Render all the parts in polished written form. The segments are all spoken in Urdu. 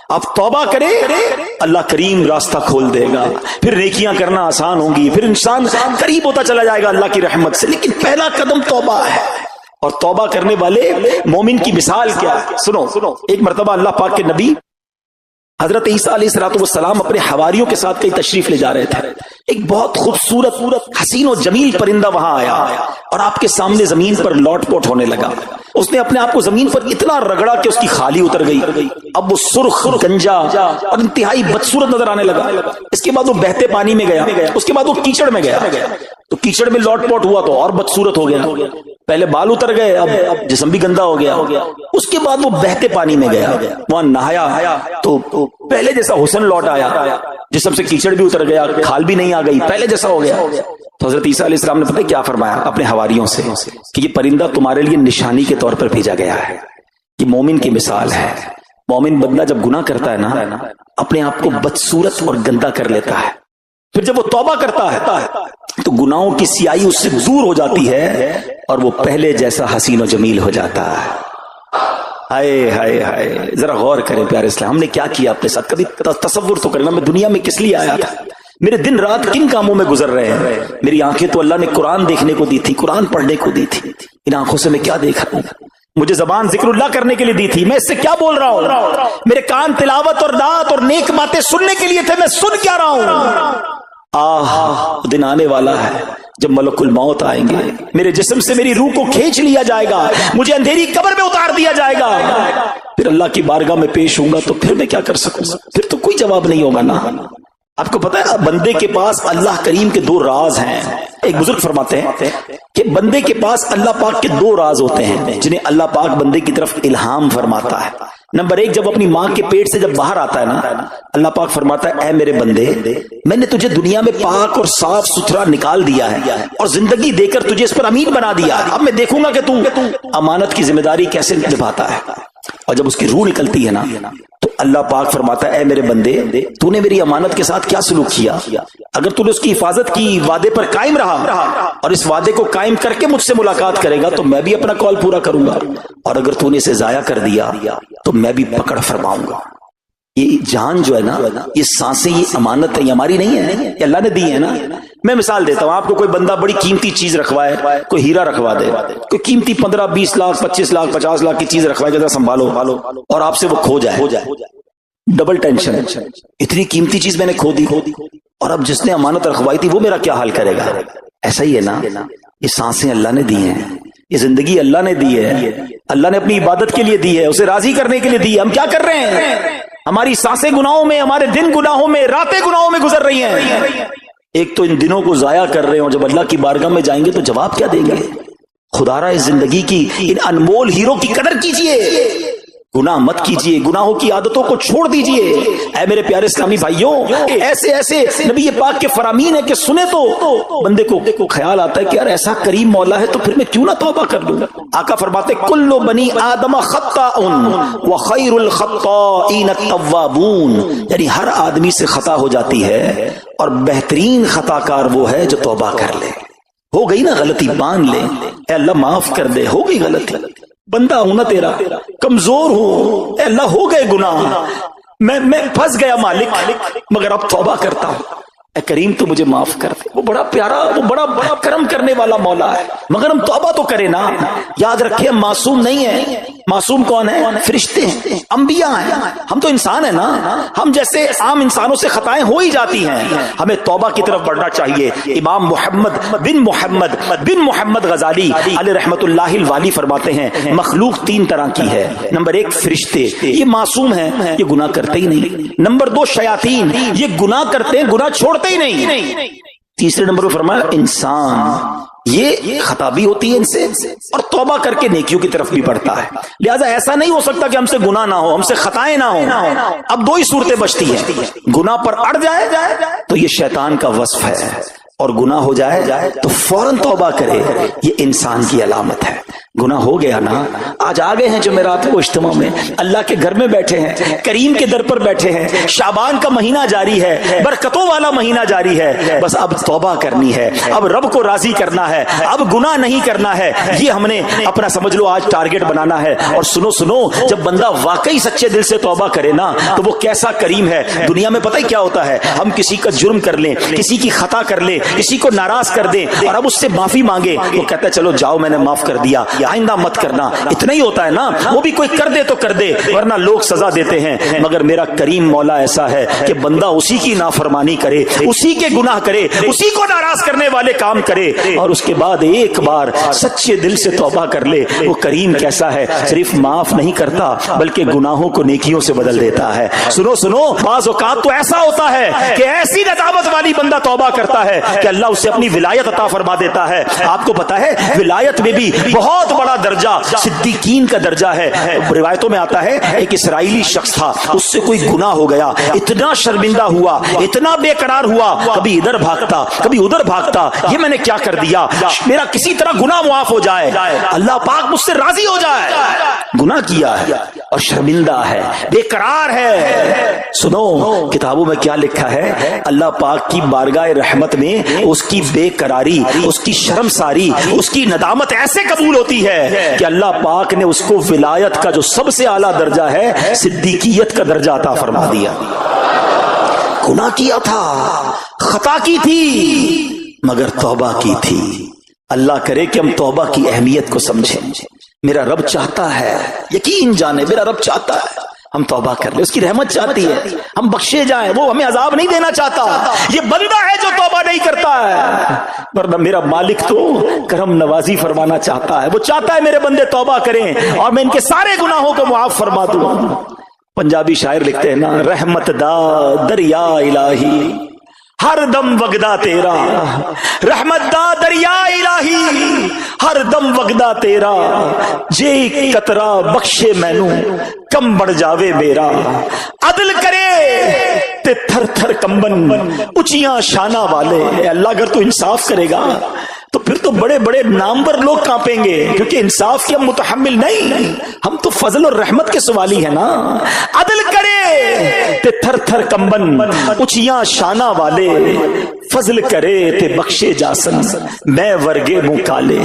اب توبہ کرے اللہ کریم راستہ کھول دے گا، پھر نیکیاں کرنا آسان ہوں گی، پھر انسان قریب ہوتا چلا جائے گا اللہ کی رحمت سے. لیکن پہلا قدم توبہ ہے. اور توبہ کرنے والے مومن کی مثال کیا ہے؟ سنو، ایک مرتبہ اللہ پاک کے نبی حضرت عیسیٰ علیہ السلام اپنے حواریوں کے ساتھ کئی تشریف لے جا رہے تھے. ایک بہت خوبصورت حسین و جمیل پرندہ وہاں آیا اور آپ کے سامنے زمین پر لوٹ پوٹ ہونے لگا. اس نے اپنے آپ کو زمین پر اتنا رگڑا کہ اس کی خالی اتر گئی. اب وہ سرخ، گنجا اور انتہائی بدصورت نظر آنے لگا. اس کے بعد وہ بہتے پانی میں گیا، اس کے بعد وہ کیچڑ میں گیا. تو کیچڑ میں لوٹ پوٹ ہوا تو اور بدصورت ہو گیا. پہلے بال اتر گئے، اب جسم بھی گندا ہو گیا. اس کے بعد وہ بہتے پانی میں گیا، وہاں نہایا تو پہلے جیسا حسن لوٹ آیا، جسم سے کیچڑ بھی اتر گیا، کھال بھی نہیں آ گئی، پہلے جیسا ہو گیا. تو حضرت عیسیٰ علیہ السلام نے پتہ کیا فرمایا اپنے حواریوں سے کہ یہ پرندہ تمہارے لیے نشانی کے طور پر بھیجا گیا ہے. یہ مومن کی مثال ہے. مومن بندہ جب گناہ کرتا ہے نا، اپنے آپ کو بدصورت اور گندا کر لیتا ہے. پھر جب وہ توبہ کرتا ہے تو گناہوں کی سیاہی اس سے دور ہو جاتی ہے اور وہ پہلے جیسا حسین و جمیل ہو جاتا ہے. ہائے ہائے ہائے، ذرا غور کریں پیارے اسلام، ہم نے کیا کیا اپنے ساتھ؟ کبھی تصور تو کرنا، میں دنیا میں کس لیے آیا تھا؟ میرے دن رات کن کاموں میں گزر رہے ہیں؟ میری آنکھیں تو اللہ نے قرآن دیکھنے کو دی تھی، قرآن پڑھنے کو دی تھی. ان آنکھوں سے میں کیا دیکھ رہا ہوں؟ مجھے زبان ذکر اللہ کرنے کے لیے دی تھی، میں اس سے کیا بول رہا ہوں؟ میرے کان تلاوت اور نعت اور نیک باتیں سننے کے لیے تھے، میں سن کیا رہا ہوں؟ دن آنے والا ہے جب ملک الموت آئیں گے، میرے جسم سے میری روح کو کھینچ لیا جائے گا، مجھے اندھیری قبر میں اتار دیا جائے گا. پھر اللہ کی بارگاہ میں پیش ہوں گا تو پھر میں کیا کر سکوں گا؟ پھر تو کوئی جواب نہیں ہوگا نا. آپ کو پتا ہے بندے کے پاس اللہ کریم کے 2 راز ہیں. ایک بزرگ فرماتے ہیں کہ بندے کے پاس اللہ پاک کے 2 راز ہوتے ہیں جنہیں اللہ پاک بندے کی طرف الہام فرماتا ہے. نمبر 1، جب اپنی ماں کے پیٹ سے جب باہر آتا ہے نا، اللہ پاک فرماتا ہے اے میرے بندے، میں نے تجھے دنیا میں پاک اور صاف ستھرا نکال دیا ہے اور زندگی دے کر تجھے اس پر امین بنا دیا. اب میں دیکھوں گا کہ تو امانت کی ذمہ داری کیسے نبھاتا ہے. اور جب اس کی روح نکلتی ہے نا تو اللہ پاک فرماتا ہے اے میرے بندے، تو نے میری امانت کے ساتھ کیا سلوک کیا؟ اگر تو نے اس کی حفاظت کی، وعدے پر قائم رہا اور اس وعدے کو قائم کر کے مجھ سے ملاقات کرے گا تو میں بھی اپنا کال پورا کروں گا. اور اگر تو نے اسے ضائع کر دیا تو میں بھی پکڑ فرماؤں گا. یہ جان جو ہے نا، یہ سانسیں، یہ امانت ہے، یہ ہماری نہیں ہے، یہ اللہ نے دی ہے نا. میں مثال دیتا ہوں آپ کو. کوئی بندہ بڑی قیمتی چیز رکھوائے، کوئی ہیرا رکھوا دے، کوئی قیمتی 15 20 لاکھ 25 لاکھ 50 لاکھ کی چیز رکھوائے، کہ سنبھالو، اور آپ سے وہ کھو جائے، ڈبل ٹینشن. اتنی قیمتی چیز میں نے کھو دی، اور اب جس نے امانت رکھوائی تھی وہ میرا کیا حال کرے گا؟ ایسا ہی ہے نا. یہ سانسیں اللہ نے دی ہیں، یہ زندگی اللہ نے دی ہے، اللہ نے اپنی عبادت کے لیے دی ہے، اسے راضی کرنے کے لیے دی ہے. ہم کیا کر رہے ہیں؟ ہماری سانسیں گناہوں میں، ہمارے دن گناہوں میں، راتیں گناہوں میں گزر رہی ہیں. ایک تو ان دنوں کو ضائع کر رہے ہیں، اور جب اللہ کی بارگاہ میں جائیں گے تو جواب کیا دیں گے؟ خدا را اس زندگی کی ان انمول ہیرو کی قدر کیجئے، گناہ مت کیجئے، گناہوں کی عادتوں کو چھوڑ دیجئے. اے میرے پیارے اسلامی بھائیوں، ایسے ایسے نبی پاک کے فرامین ہے کہ سنے تو بندے کو خیال آتا ہے کہ یار ایسا کریم مولا ہے تو پھر میں کیوں نہ توبہ کر لوں. آقا فرماتے کل بنی آدم خطاء وخیر الخطائین التوابون، یعنی ہر آدمی سے خطا ہو جاتی ہے اور بہترین خطا کار وہ ہے جو توبہ کر لے. ہو گئی نا غلطی، مان لے، اے اللہ معاف کر دے، ہو گئی غلطی، بندہ ہوں نا تیرا، کمزور ہوں، اے اللہ ہو گئے گناہ، میں پھنس گیا مالک، مگر اب توبہ کرتا ہوں، اے کریم تو مجھے معاف کر دے. وہ بڑا پیارا، وہ بڑا کرم کرنے والا مولا ہے. مگر ہم توبہ تو کریں نا. یاد رکھیں ہم معصوم نہیں ہیں. معصوم کون ہے؟ فرشتے ہیں، انبیاء ہیں. ہم تو انسان ہیں نا. ہم جیسے عام انسانوں سے خطائیں ہو ہی جاتی ہیں. ہمیں توبہ کی طرف بڑھنا چاہیے. امام محمد بن محمد غزالی علیہ رحمت اللہ الوالی فرماتے ہیں مخلوق 3 طرح کی ہے. نمبر 1 فرشتے، یہ معصوم ہیں، یہ گناہ کرتے ہی نہیں. نمبر 2 شیاطین، یہ گناہ کرتے ہیں، گناہ چھوڑتے ہی نہیں. تیسرے نمبر پر فرمایا انسان، یہ خطا بھی ہوتی ہے ان سے اور توبہ کر کے نیکیوں کی طرف بھی بڑھتا ہے. لہذا ایسا نہیں ہو سکتا کہ ہم سے گناہ نہ ہو، ہم سے خطائیں نہ ہوں. اب 2 ہی صورتیں بچتی ہیں. گناہ پر اڑ جائے تو یہ شیطان کا وصف ہے. اور گناہ ہو جائے تو فوراً توبہ کرے، یہ انسان کی علامت ہے۔ گناہ ہو گیا نا، آج آ گئے ہیں جمعرات کو اجتماع میں، اللہ کے گھر میں بیٹھے ہیں، کریم کے در پر بیٹھے ہیں، شعبان کا مہینہ جاری ہے، برکتوں والا مہینہ جاری ہے، بس اب توبہ کرنی ہے، اب رب کو راضی کرنا ہے، اب گناہ نہیں کرنا ہے، یہ ہم نے اپنا سمجھ لو آج ٹارگٹ بنانا ہے۔ اور سنو جب بندہ واقعی سچے دل سے توبہ کرے نا تو وہ کیسا کریم ہے۔ دنیا میں پتہ ہی کیا ہوتا ہے، ہم کسی کا جرم کر لیں، کسی کی خطا کر لیں، کسی کو ناراض کر دیں اور اب اس سے معافی مانگے، وہ کہتا ہے چلو جاؤ میں نے معاف کر دیا، آئندہ مت کرنا، اتنا ہی ہوتا ہے نا۔ وہ بھی کوئی کر دے تو کر دے، ورنہ لوگ سزا دیتے ہیں، مگر میرا کریم مولا ایسا ہے کہ بندہ اسی کی نافرمانی کرے، اسی کے گناہ کرے، اسی کو ناراض کرنے والے کام کرے اور اس کے بعد ایک بار سچے دل سے توبہ کر لے۔ وہ کریم کیسا ہے، صرف معاف نہیں کرتا بلکہ گناہوں کو نیکیوں سے بدل دیتا ہے۔ سنو بعض اوقات تو ایسا ہوتا ہے کہ ایسی ندامت والی بندہ توبہ کرتا ہے کہ اللہ اسے اپنی ولایت عطا فرما دیتا ہے۔ آپ کو پتا ہے ولایت میں بھی بہت بڑا درجہ صدیقین کا درجہ ہے۔ روایتوں میں آتا ہے ایک اسرائیلی شخص تھا، اس سے کوئی گناہ ہو گیا، اتنا شرمندہ ہوا، اتنا بے قرار ہوا، کبھی ادھر بھاگتا کبھی ادھر بھاگتا، یہ میں نے کیا کر دیا، میرا کسی طرح گناہ معاف ہو جائے، اللہ پاک مجھ سے راضی ہو جائے۔ گناہ کیا ہے اور شرمندہ ہے، بے قرار ہے۔ سنو کتابوں میں کیا لکھا ہے، اللہ پاک کی بارگاہ رحمت میں اس کی بے قراری، اس کی شرمساری، اس کی ندامت ایسے قبول ہوتی ہے کہ اللہ پاک نے اس کو ولایت کا جو سب سے اعلیٰ درجہ ہے، صدیقیت کا درجہ عطا فرما دیا۔ گناہ کیا تھا، خطا کی تھی، مگر توبہ کی تھی۔ اللہ کرے کہ ہم توبہ کی اہمیت کو سمجھیں۔ میرا رب چاہتا ہے، یقین جانے میرا رب چاہتا ہے ہم توبہ کر لیں، اس کی رحمت چاہتی ہے ہم بخشے جائیں، وہ ہمیں عذاب نہیں دینا چاہتا۔ یہ بندہ ہے جو توبہ نہیں کرتا ہے، ورنہ میرا مالک تو کرم نوازی فرمانا چاہتا ہے، وہ چاہتا ہے میرے بندے توبہ کریں اور میں ان کے سارے گناہوں کو معاف فرما دوں۔ پنجابی شاعر لکھتے ہیں نا، رحمت دا دریا الہی ہر دم وگدا تیرا، رحمت دا دریا الہی ہر دم وگدا تیرا، جے قطرہ بخشے مینوں کم بڑھ جاوے میرا، عدل کرے تے تھر تھر کمبن اونچیاں شانہ والے۔ اے اللہ اگر تو انصاف کرے گا تو پھر تو بڑے بڑے نامور لوگ کانپیں گے، کیونکہ انصاف کے ہم متحمل نہیں، ہم تو فضل اور رحمت کے سوالی ہیں نا۔ عدل کرے تے تھر تھر کمبن اونچیاں شانہ والے، فضل کرے تے بخشے جاسن میں ورگے منہ کالے۔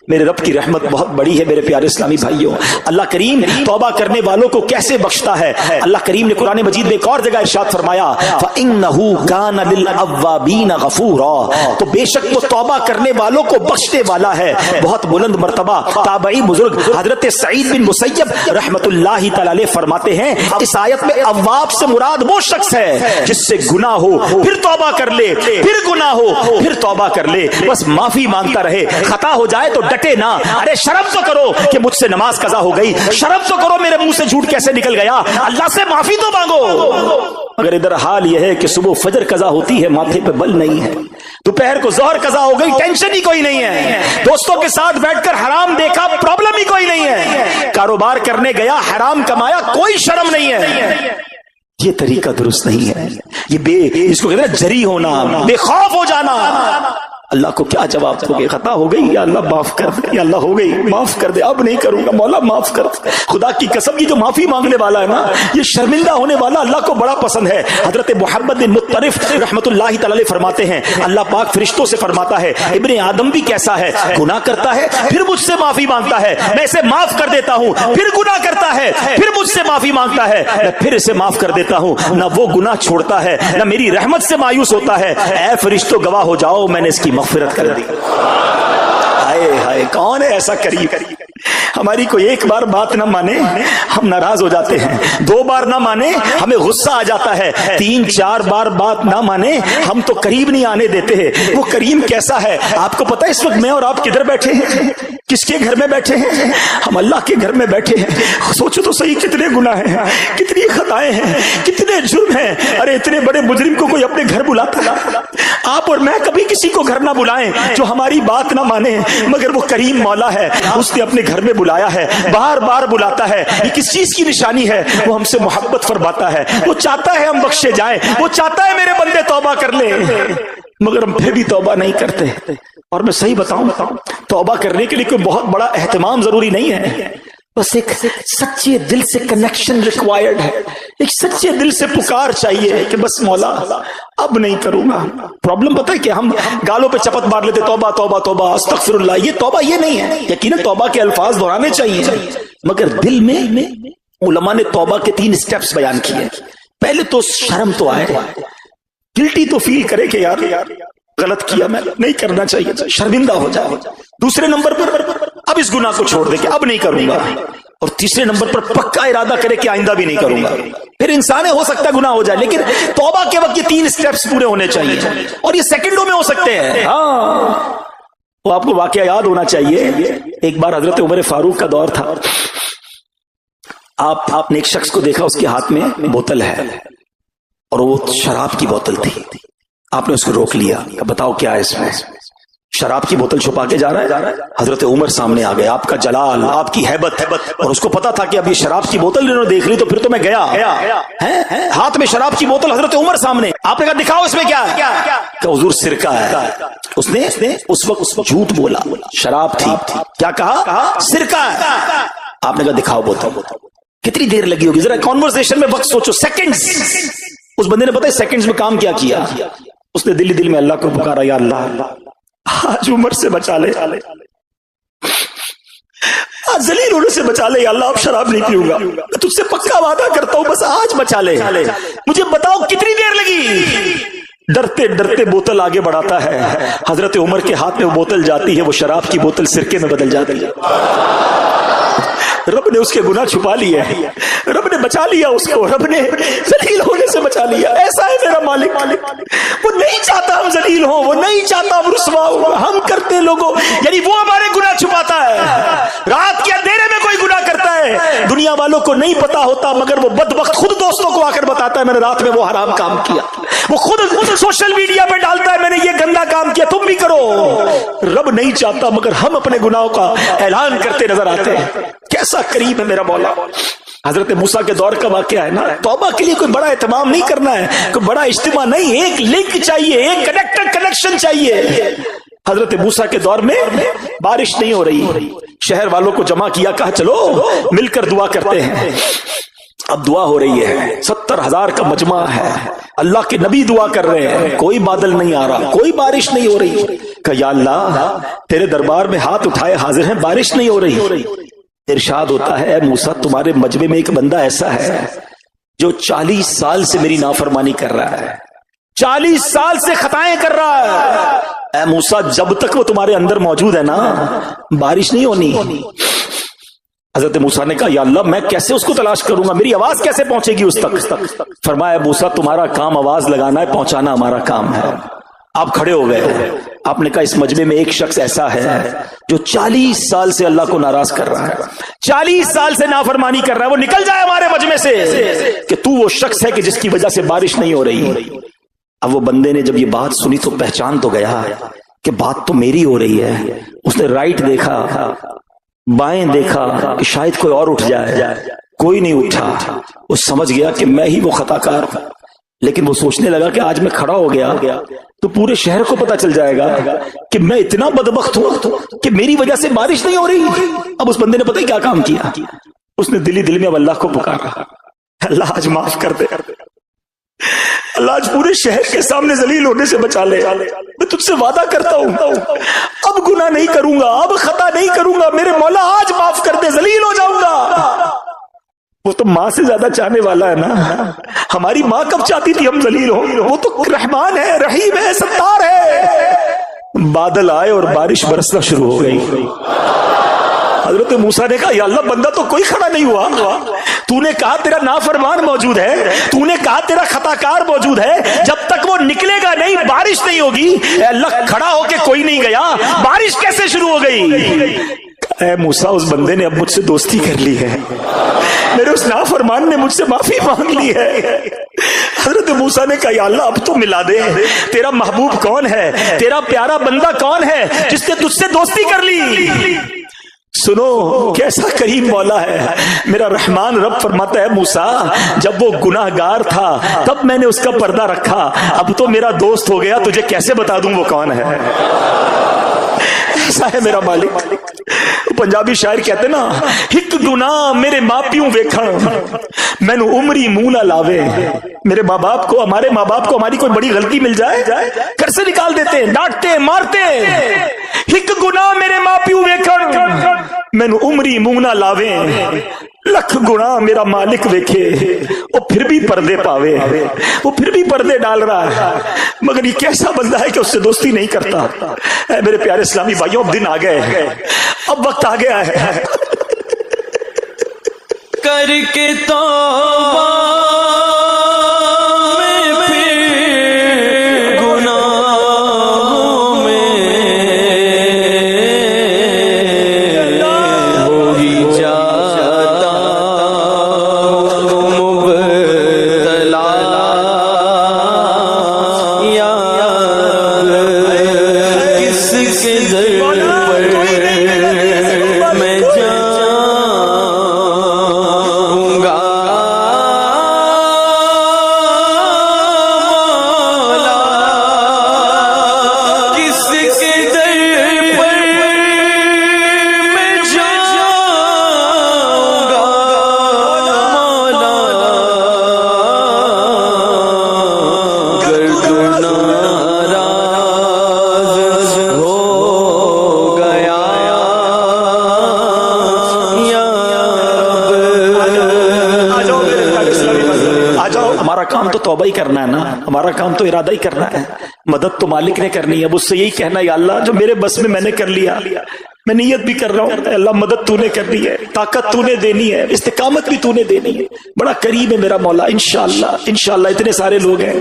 میرے رب کی رحمت بہت بڑی ہے میرے پیارے اسلامی بھائیوں۔ اللہ کریم توبہ کرنے والوں کو کیسے بخشتا ہے، اللہ کریم نے قرآن مجید میں ایک اور جگہ ارشاد فرمایا، فَإِنَّهُ كَانَ لِلْأَوَّابِينَ غَفُورًا، تو بے شک وہ توبہ کرنے والوں کو بخشنے والا ہے۔ بہت بلند مرتبہ تابعی بزرگ حضرت سعید بن مسیب رحمت اللہ تعالی علیہ فرماتے ہیں، اس آیت میں اواب سے مراد وہ شخص ہے جس سے گناہ ہو پھر توبہ کر لے، پھر گناہ ہو پھر توبہ کر لے، بس معافی مانگتا رہے۔ خطا ہو جائے تو ڈٹے نہ، ارے شرم تو کرو کہ مجھ سے نماز قضا ہو گئی، شرم تو کرو میرے منہ سے جھوٹ کیسے نکل گیا، اللہ سے معافی تو مانگو۔ مگر ادھر حال یہ ہے کہ صبح فجر قضا ہوتی ہے، ماتھے پہ بل نہیں ہے، دوپہر کو ظہر قضا ہو گئی، ٹینشن ہی کوئی نہیں ہے، دوستوں کے ساتھ بیٹھ کر حرام دیکھا، پرابلم ہی کوئی نہیں ہے، کاروبار کرنے گیا حرام کمایا، کوئی شرم نہیں ہے۔ یہ طریقہ درست نہیں ہے، یہ اس کو کہتے ہیں جری ہونا، بے خوف ہو جانا۔ اللہ کو کیا جواب دو گے؟ خطا ہو گئی، یا اللہ معاف کر دے، یا اللہ ہو گئی معاف کر دے، اب نہیں کروں گا مولا معاف کر دے۔ خدا کی قسم یہ جو معافی مانگنے والا ہے نا، یہ شرمندہ ہونے والا اللہ کو بڑا پسند ہے۔ حضرت محمد بن مطرف رحمت اللہ تعالی علیہ فرماتے ہیں، اللہ پاک فرشتوں سے فرماتا ہے، ابن آدم بھی کیسا ہے، گناہ کرتا ہے پھر مجھ سے معافی مانگتا ہے، میں اسے معاف کر دیتا ہوں، پھر گناہ کرتا ہے پھر مجھ سے معافی مانگتا ہے، میں پھر اسے معاف کر دیتا ہوں، نہ وہ گناہ چھوڑتا ہے نہ میری رحمت سے مایوس ہوتا ہے۔ اے فرشتوں گواہ ہو جاؤ، میں نے اس کی مغفرت کر دی۔ ہائے ہائے، کون ہے ایسا کریم؟ ہماری کوئی ایک بار بات نہ مانے ہم ناراض ہو جاتے ہیں، دو بار نہ مانے ہمیں غصہ آ جاتا ہے، تین چار بار بات نہ مانے ہم تو قریب نہیں آنے دیتے ہیں۔ وہ کریم کیسا ہے آپ کو پتا ہے؟ اس وقت میں اور آپ کدھر بیٹھے ہیں؟ کس کے گھر میں بیٹھے ہیں؟ ہم اللہ کے گھر میں بیٹھے ہیں۔ سوچو تو صحیح، کتنے گناہ ہیں، کتنی خطائیں ہیں، کتنے جرم ہیں۔ ارے اتنے بڑے مجرم کو کوئی اپنے گھر بلاتا ہے؟ آپ اور میں کبھی کسی کو گھر نہ بلائیں جو ہماری بات نہ مانے، مگر وہ کریم مولا ہے، اس نے اپنے گھر میں بلایا ہے، بار بار بلاتا ہے۔ یہ کس چیز کی نشانی ہے؟ وہ ہم سے محبت فرماتا ہے، وہ چاہتا ہے ہم بخشے جائیں، وہ چاہتا ہے میرے بندے توبہ کر لیں، مگر ہم پھر بھی توبہ نہیں کرتے۔ اور میں صحیح بتاؤں توبہ کرنے کے لیے کوئی بہت بڑا اہتمام ضروری نہیں ہے، بس ایک سچے دل سے کنیکشن ریکوائرڈ ہے، ایک سچے دل سے پکار چاہیے کہ بس مولا اب نہیں کروں گا۔ پرابلم پتہ ہے کہ ہم گالوں پہ چپت مار لیتے، توبہ توبہ توبہ استغفر اللہ۔ یہ توبہ یہ نہیں ہے، یقیناً توبہ کے الفاظ دہرانے چاہیے، مگر دل میں علماء نے توبہ کے 3 سٹیپس بیان کیے۔ پہلے تو شرم تو آئے، گلٹی تو فیل کرے کہ یار غلط کیا، میں نہیں کرنا چاہیے، شرمندہ ہو جائے۔ دوسرے نمبر پر اب اس گناہ کو چھوڑ دے کہ اب نہیں کروں گا، اور تیسرے نمبر پر پکا ارادہ کرے کہ آئندہ بھی نہیں کروں گا۔ پھر انسان ہو سکتا ہے گناہ ہو جائے، لیکن توبہ کے وقت یہ 3 سٹیپس پورے ہونے چاہیے، اور یہ سیکنڈوں میں ہو سکتے ہیں۔ ہاں، وہ آپ کو واقعہ یاد ہونا چاہیے۔ ایک بار حضرت عمر فاروق کا دور تھا، آپ نے ایک شخص کو دیکھا، اس کے ہاتھ میں بوتل ہے اور وہ شراب کی بوتل تھی۔ آپ نے اس کو روک لیا، بتاؤ کیا ہے اس میں؟ شراب کی بوتل چھپا کے جا رہا ہے۔ حضرت عمر سامنے آ گئے، آپ کا جلال، آپ کی ہیبت، اور اس کو پتا تھا کہ اب یہ شراب کی بوتل انہوں نے دیکھ لی تو پھر تو میں گیا۔ ہاتھ میں شراب کی بوتل، حضرت عمر سامنے۔ آپ نے کہا دکھاؤ اس میں کیا ہے؟ کہ حضور سرکہ ہے۔ اس نے اس وقت جھوٹ بولا، شراب تھی، کیا کہا؟ سرکہ ہے۔ آپ نے کہا دکھاؤ بوتل۔ کتنی دیر لگی ہوگی؟ ذرا کانورسیشن میں وقت سوچو، سیکنڈز۔ اس بندے نے پتہ ہے سیکنڈز میں کام کیا؟ اس نے دل میں اللہ کو پکارا، یا اللہ آج عمر سے بچا لے، آج ذلیل ہونے سے بچا لے، یا اللہ اب شراب نہیں پیوں گا، میں تجھ سے پکا وعدہ کرتا ہوں، بس آج بچا لے۔ مجھے بتاؤ کتنی دیر لگی؟ ڈرتے ڈرتے بوتل آگے بڑھاتا ہے، حضرت عمر کے ہاتھ میں وہ بوتل جاتی ہے، وہ شراب کی بوتل سرکے میں بدل جاتی ہے۔ رب نے اس کے گناہ چھپا لیے، رب نے بچا لیا اس کو، رب نے ذلیل ہونے سے بچا لیا۔ ایسا ہے میرا مالک، وہ نہیں چاہتا ہم ذلیل ہوں، وہ نہیں چاہتا ہم رسوا ہوں، ہم کرتے لوگوں، یعنی وہ ہمارے گناہ چھپاتا ہے۔ رات کے اندھیرے میں کوئی گناہ کرتا ہے، دنیا والوں کو نہیں پتا ہوتا، مگر وہ بدبخت خود دوستوں کو آ کر بتاتا ہے میں نے رات میں وہ حرام کام کیا، وہ خود سوشل میڈیا پہ ڈالتا ہے میں نے یہ گندا کام کیا، تم بھی کرو۔ رب نہیں چاہتا، مگر ہم اپنے گناہوں کا اعلان کرتے نظر آتے ہیں۔ کیسا کریم ہے میرا مولا۔ حضرت موسیٰ کے دور کا واقعہ ہے نا۔ توبہ کے لیے کوئی بڑا اہتمام نہیں کرنا ہے، کوئی بڑا اجتماع نہیں، ایک لنک چاہیے، ایک کنیکشن چاہیے۔ حضرت موسیٰ کے دور میں بارش نہیں ہو رہی، شہر والوں کو جمع کیا، کہا چلو مل کر دعا کرتے ہیں۔ اب دعا ہو رہی ہے، 70,000 کا مجمع ہے، اللہ کے نبی دعا کر رہے ہیں، کوئی بادل نہیں آ رہا، کوئی بارش نہیں ہو رہی۔ کہ یا اللہ تیرے دربار میں ہاتھ اٹھائے حاضر ہیں، بارش نہیں ہو رہی۔ ارشاد ہوتا ہے، اے موسیٰ تمہارے مجمع میں ایک بندہ ایسا ہے جو 40 سال سے میری نافرمانی کر رہا ہے، 40 سال سے خطائیں کر رہا ہے۔ اے موسیٰ جب تک وہ تمہارے اندر موجود ہے نا، بارش نہیں ہونی۔ حضرت موسیٰ نے کہا یا اللہ میں کیسے اس کو تلاش کروں گا، میری آواز کیسے پہنچے گی اس تک؟ فرمایا موسیٰ تمہارا کام آواز لگانا ہے، پہنچانا ہمارا کام ہے۔ آپ کھڑے ہو گئے، آپ نے کہا اس مجمع میں ایک شخص ایسا ہے جو 40 سال سے اللہ کو ناراض کر رہا ہے، 40 سال سے نافرمانی کر رہا ہے، وہ نکل جائے ہمارے مجمع سے، کہ تو وہ شخص ہے کہ جس کی وجہ سے بارش نہیں ہو رہی۔ اب وہ بندے نے جب یہ بات سنی تو پہچان تو گیا کہ بات تو میری ہو رہی ہے۔ اس نے رائٹ دیکھا، بائیں دیکھا کہ شاید کوئی اور اٹھ جائے، کوئی نہیں اٹھا۔ وہ سمجھ گیا کہ میں ہی وہ خطا کار ہوں، لیکن وہ سوچنے لگا کہ آج میں کھڑا ہو گیا تو پورے شہر کو پتا چل جائے گا کہ میں اتنا بدبخت ہوں کہ میری وجہ سے بارش نہیں ہو رہی۔ اب اس بندے نے پتہ کیا کام کیا، اس نے دل میں اب اللہ کو پکارا، اللہ آج معاف کر دے، اللہ آج پورے شہر کے سامنے ذلیل ہونے سے بچا لے، میں تجھ سے وعدہ کرتا ہوں اب گناہ نہیں کروں گا، اب خطا نہیں کروں گا، میرے مولا آج معاف کر دے، ذلیل ہو جاؤں گا۔ وہ تو ماں سے زیادہ چاہنے والا ہے نا، ہماری ماں کب چاہتی تھی ہم ذلیل ہوں؟ وہ تو رحمان ہے، رحیم ہے، ستار ہے۔ بادل آئے اور بارش برسنا شروع ہو گئی۔ حضرت موسیٰ نے کہا یا اللہ بندہ تو کوئی کھڑا نہیں ہوا، تو نے کہا تیرا نافرمان موجود ہے، تو نے کہا تیرا خطا کار موجود ہے، جب تک وہ نکلے گا نہیں بارش نہیں ہوگی۔ اے اللہ کھڑا ہو کے کوئی نہیں گیا، بارش کیسے شروع ہو گئی؟ اے موسیٰ اس بندے نے اب مجھ سے دوستی کر لی ہے، میرے اس نافرمان نے مجھ سے معافی مانگ لی ہے، حضرت موسیٰ نے کہا یا اللہ اب تو ملا دے، تیرا محبوب کون ہے، تیرا پیارا بندہ کون ہے جس نے تجھ سے دوستی کر لی؟ سنو کیسا کریم مولا ہے میرا رحمان رب، فرماتا ہے موسیٰ جب وہ گناہ گار تھا تب میں نے اس کا پردہ رکھا، اب تو میرا دوست ہو گیا، تجھے کیسے بتا دوں وہ کون ہے؟ ایسا ہے میرا مالک۔ پنجابی شاعر کہتے نا ہک گناہ میرے ماں پیوں ویکھن مینو عمری منہ نہ لاوے۔ میرے ماں باپ کو، ہمارے ماں باپ کو ہماری کوئی بڑی غلطی مل جائے گھر سے نکال دیتے ہیں، ڈانٹتے مارتے۔ ہک گناہ میرے ماں پیوں ویکھن مینو عمری منہ نہ لاوے، لکھ گناہ میرا مالک ویکھے وہ پھر بھی پردے پاوے، وہ پھر بھی پردے ڈال رہا ہے، مگر یہ کیسا بندہ ہے کہ اس سے دوستی نہیں کرتا۔ اے میرے پیارے اسلامی بھائیوں، اب دن آ گئے، اب وقت آ گیا ہے کر کے توبہ میں پھر گناہوں میں وہی جاتا مبتلا یار کس کے در پر میں کام تو توبہ ہی کرنا ہے نا، ہمارا کام تو ارادہ ہی کرنا ہے، مدد تو مالک نے کرنی ہے، اب اس سے یہی کہنا ہے یا اللہ جو میرے بس میں نے کر لیا، میں نیت بھی کر رہا ہوں، اللہ مدد تو نے کرنی ہے، طاقت تو نے دینی ہے، استقامت بھی تو نے دینی ہے، بڑا قریب ہے میرا مولا۔ انشاءاللہ اتنے سارے لوگ ہیں،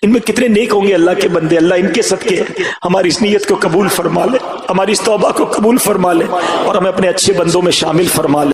ان میں کتنے نیک ہوں گے اللہ کے بندے، اللہ ان کے صدقے ہماری اس نیت کو قبول فرما لے، ہماری اس توبہ کو قبول فرما لے اور ہمیں اپنے اچھے بندوں میں شامل فرما لے۔